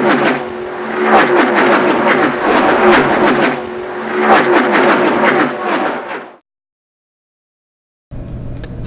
Hi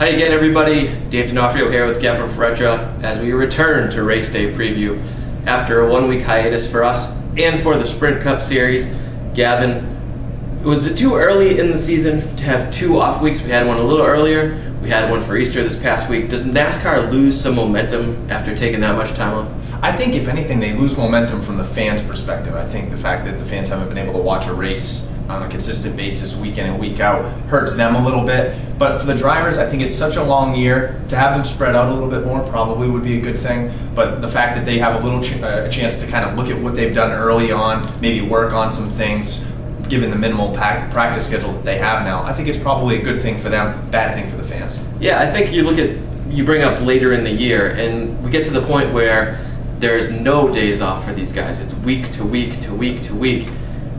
again, everybody. D'Onofrio here with Gavin Faretra as we return to Raceday preview after a 1-week hiatus for us and for the Sprint Cup Series. Gavin, was it too early in the season to have 2 off weeks? We had one a little earlier. We had one for Easter this past week. Does NASCAR lose some momentum after taking that much time off? I think if anything, they lose momentum from the fans' perspective. I think the fact that the fans haven't been able to watch a race on a consistent basis week in and week out hurts them a little bit. But for the drivers, I think it's such a long year. To have them spread out a little bit more probably would be a good thing. But the fact that they have a little chance to kind of look at what they've done early on, maybe work on some things, given the minimal practice schedule that they have now, I think it's probably a good thing for them, bad thing for the fans. Yeah, I think you bring up later in the year, and we get to the point where there's no days off for these guys. It's week to week to week to week.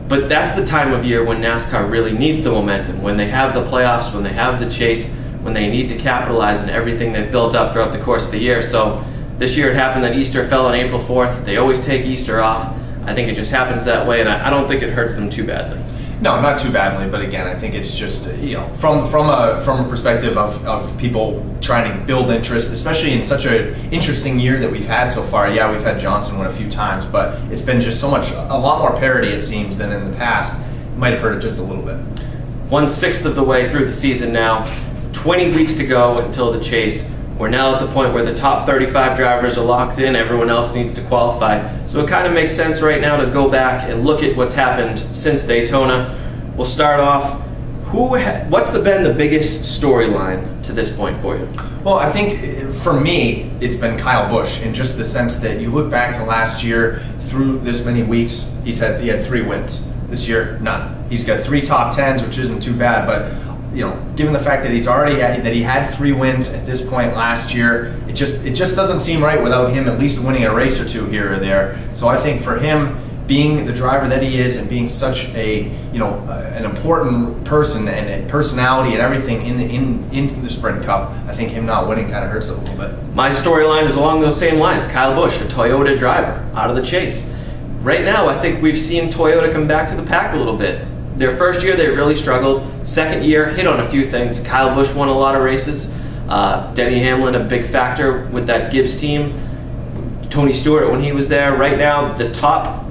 But that's the time of year when NASCAR really needs the momentum, when they have the playoffs, when they have the chase, when they need to capitalize on everything they've built up throughout the course of the year. So this year it happened that Easter fell on April 4th. They always take Easter off. I think it just happens that way, and I don't think it hurts them too badly. No, not too badly, but again, I think it's just, from a perspective of people trying to build interest, especially in such an interesting year that we've had so far. Yeah, we've had Johnson win a few times, but it's been just a lot more parity, it seems, than in the past. It might have hurt it just a little bit. 1/6 of the way through the season now, 20 weeks to go until the chase. We're now at the point where the top 35 drivers are locked in. Everyone else needs to qualify. So it kind of makes sense right now to go back and look at what's happened since Daytona. We'll start off. What's been the biggest storyline to this point for you? Well, I think for me, it's been Kyle Busch, in just the sense that you look back to last year, through this many weeks, he had 3 wins. This year, none. He's got 3 top 10s, which isn't too bad, but given the fact that he had 3 wins at this point last year, it just doesn't seem right without him at least winning a race or 2 here or there. So I think for him, being the driver that he is and being such an important person and a personality and everything into the Sprint Cup, I think him not winning kind of hurts it a little bit. My storyline is along those same lines. Kyle Busch, a Toyota driver, out of the chase. Right now, I think we've seen Toyota come back to the pack a little bit. Their first year, they really struggled. Second year, hit on a few things. Kyle Busch won a lot of races. Denny Hamlin, a big factor with that Gibbs team. Tony Stewart, when he was there. Right now, the top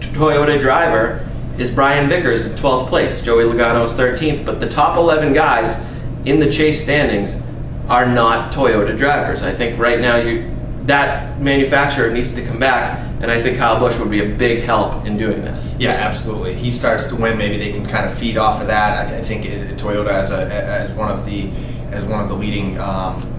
Toyota driver is Brian Vickers in 12th place. Joey Logano is 13th. But the top 11 guys in the chase standings are not Toyota drivers. I think right now that manufacturer needs to come back, and I think Kyle Busch would be a big help in doing that. Yeah, absolutely. He starts to win, maybe they can kind of feed off of that. I think Toyota as one of the leading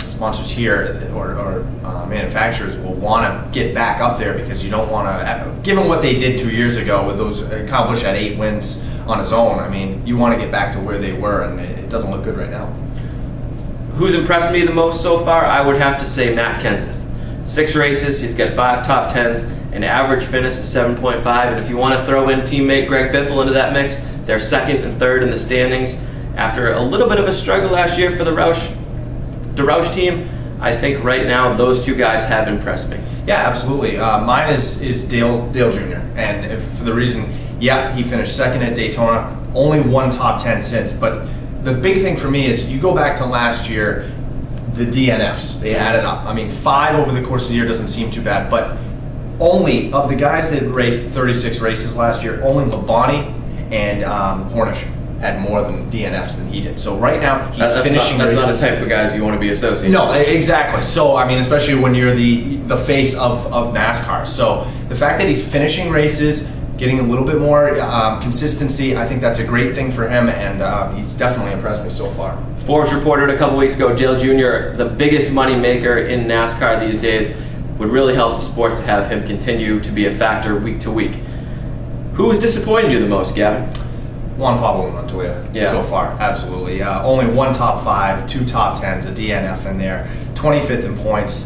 sponsors here or manufacturers will want to get back up there, because you don't want to, given what they did 2 years ago with those, Kyle Busch had 8 wins on his own. I mean, you want to get back to where they were, and it doesn't look good right now. Who's impressed me the most so far? I would have to say Matt Kenseth. 6 races, he's got 5 top 10s, an average finish of 7.5, and if you want to throw in teammate Greg Biffle into that mix, they're 2nd and 3rd in the standings. After a little bit of a struggle last year for the Roush team, I think right now those 2 guys have impressed me. Yeah, absolutely. Mine is Dale Jr., and for the reason, he finished 2nd at Daytona, only 1 top 10 since, but the big thing for me is you go back to last year, the DNFs, they added up. I mean, 5 over the course of the year doesn't seem too bad, but only of the guys that raced 36 races last year, only Labonte and Hornish had more than DNFs than he did. So right now, he's finishing races. That's not the type of guys you want to be associated with. No, exactly. So, I mean, especially when you're the face of NASCAR. So the fact that he's finishing races, getting a little bit more consistency, I think that's a great thing for him, and he's definitely impressed me so far. Forbes reported a couple weeks ago, Dale Jr., the biggest money maker in NASCAR these days, would really help the sport to have him continue to be a factor week to week. Who has disappointed you the most, Gavin? Juan Pablo Montoya so far, absolutely. Only 1 top 5, 2 top 10s, a DNF in there, 25th in points.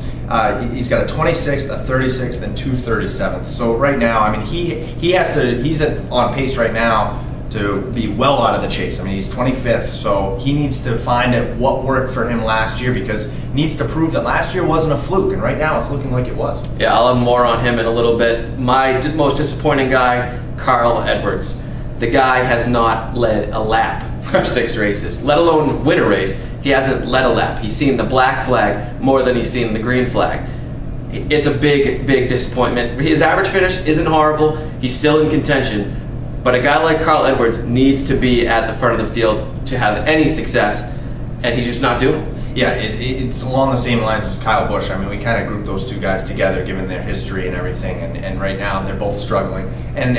He's got a 26th, a 36th, and 2 37th. So right now, I mean, he's on pace right now to be well out of the chase. I mean, he's 25th, so he needs to find out what worked for him last year, because he needs to prove that last year wasn't a fluke, and right now it's looking like it was. Yeah, I'll have more on him in a little bit. My most disappointing guy, Carl Edwards. The guy has not led a lap through 6 races, let alone win a race. He hasn't led a lap. He's seen the black flag more than he's seen the green flag. It's a big, big disappointment. His average finish isn't horrible. He's still in contention. But a guy like Carl Edwards needs to be at the front of the field to have any success, and he's just not doing it. Yeah, it's along the same lines as Kyle Busch. I mean, we kind of grouped those two guys together given their history and everything, and right now they're both struggling. And,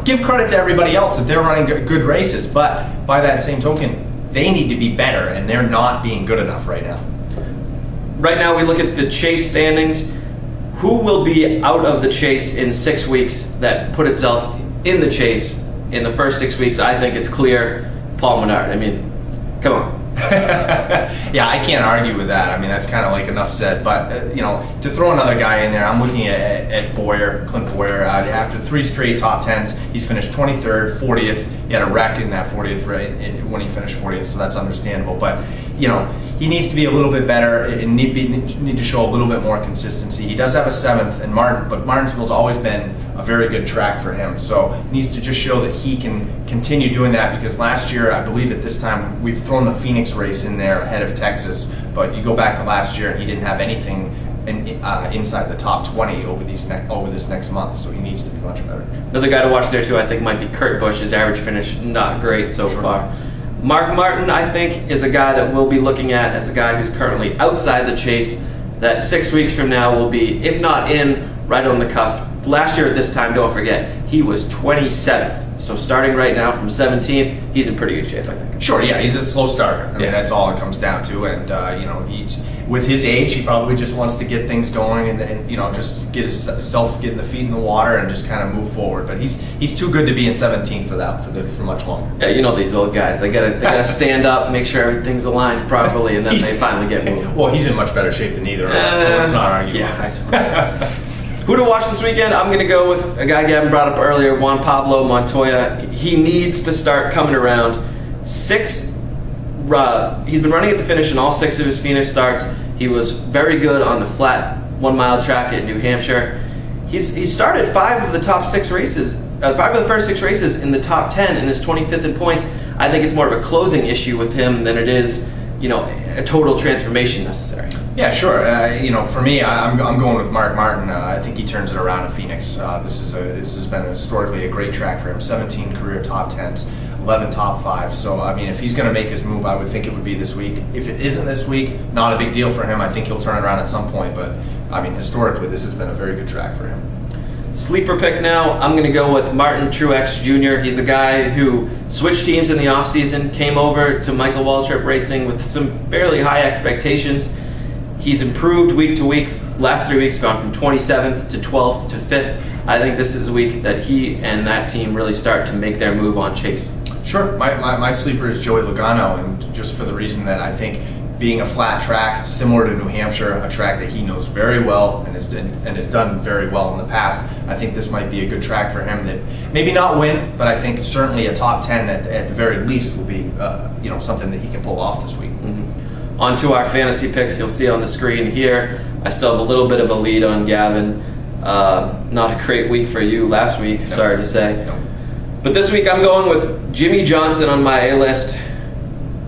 give credit to everybody else that they're running good races, but by that same token, they need to be better, and they're not being good enough right now. Right now we look at the chase standings. Who will be out of the chase in 6 weeks that put itself in the chase in the first 6 weeks? I think it's clear Paul Menard. I mean, come on. Yeah, I can't argue with that. I mean, that's kind of like enough said. But, to throw another guy in there, I'm looking at Clint Boyer. After 3 straight top 10s, he's finished 23rd, 40th. He had a wreck in that 40th when he finished 40th, so that's understandable. But, he needs to be a little bit better and need to show a little bit more consistency. He does have a 7th in Martin, but Martinsville's always been a very good track for him. So he needs to just show that he can continue doing that, because last year, I believe at this time, we've thrown the Phoenix race in there ahead of Texas, but you go back to last year and he didn't have anything inside the top 20 over this next month, so he needs to be much better. Another guy to watch there too, I think, might be Kurt Busch. His average finish, not great so far. Mark Martin, I think, is a guy that we'll be looking at as a guy who's currently outside the chase, that 6 weeks from now will be, if not in, right on the cusp. Last year at this time, don't forget, he was 27th. So starting right now from 17th, he's in pretty good shape, I think. Sure, yeah, he's a slow starter. I mean, that's all it comes down to. And, he's with his age, he probably just wants to get things going and just get getting the feet in the water and just kind of move forward. But he's too good to be in 17th for much longer. Yeah, these old guys. They gotta stand up, make sure everything's aligned properly, and then they finally get moving. Well, he's in much better shape than either of us, so let's not argue. Yeah, I suppose. Who to watch this weekend? I'm going to go with a guy Gavin brought up earlier, Juan Pablo Montoya. He needs to start coming around. He's been running at the finish in all 6 of his Phoenix starts. He was very good on the flat 1 mile track at New Hampshire. He's started 5 of the top 6 races, 5 of the first 6 races in the top 10, and is 25th in points. I think it's more of a closing issue with him than it is, a total transformation necessary. Yeah, sure. For me, I'm going with Mark Martin. I think he turns it around in Phoenix. This has been historically a great track for him. 17 career top 10s, 11 top 5s. So, I mean, if he's going to make his move, I would think it would be this week. If it isn't this week, not a big deal for him. I think he'll turn it around at some point. But, I mean, historically, this has been a very good track for him. Sleeper pick now, I'm going to go with Martin Truex Jr. He's a guy who switched teams in the offseason, came over to Michael Waltrip Racing with some fairly high expectations. He's improved week to week. Last 3 weeks gone from 27th to 12th to 5th. I think this is a week that he and that team really start to make their move on Chase. Sure. My sleeper is Joey Logano, and just for the reason that I think being a flat track, similar to New Hampshire, a track that he knows very well and has done very well in the past, I think this might be a good track for him that maybe not win, but I think certainly a top 10 at the very least will be something that he can pull off this week. Mm-hmm. On to our fantasy picks. You'll see on the screen here, I still have a little bit of a lead on Gavin. Not a great week for you last week, no. Sorry to say. No. But this week I'm going with Jimmy Johnson on my A list.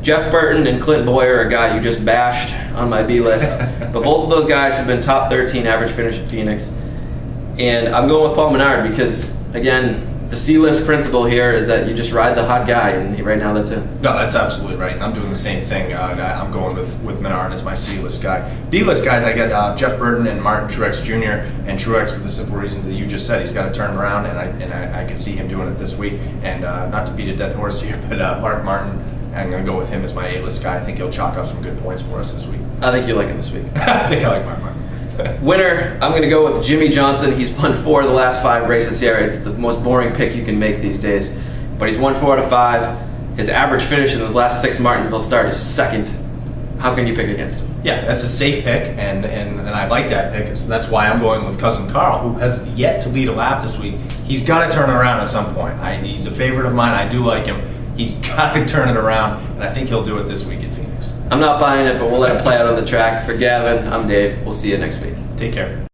Jeff Burton and Clint Boyer, a guy you just bashed on my B list. But both of those guys have been top 13 average finish at Phoenix. And I'm going with Paul Menard because, again, the C-list principle here is that you just ride the hot guy, and right now that's it. No, that's absolutely right. I'm doing the same thing. I'm going with Menard as my C-list guy. B-list guys, I got Jeff Burton and Martin Truex Jr. And Truex for the simple reasons that you just said. He's got to turn around, and I can see him doing it this week. And not to beat a dead horse here, but Mark Martin, I'm going to go with him as my A-list guy. I think he'll chalk up some good points for us this week. I think you like him this week. I think I like Mark Martin. Winner, I'm going to go with Jimmy Johnson. He's won 4 of the last 5 races here. It's the most boring pick you can make these days. But he's won 4 out of 5. His average finish in his last 6 Martinsville starts is 2nd. How can you pick against him? Yeah, that's a safe pick, and I like that pick. So that's why I'm going with cousin Carl, who has yet to lead a lap this week. He's got to turn it around at some point. He's a favorite of mine. I do like him. He's got to turn it around, and I think he'll do it this week in Phoenix. I'm not buying it, but we'll let it play out on the track. For Gavin, I'm Dave. We'll see you next week. Take care.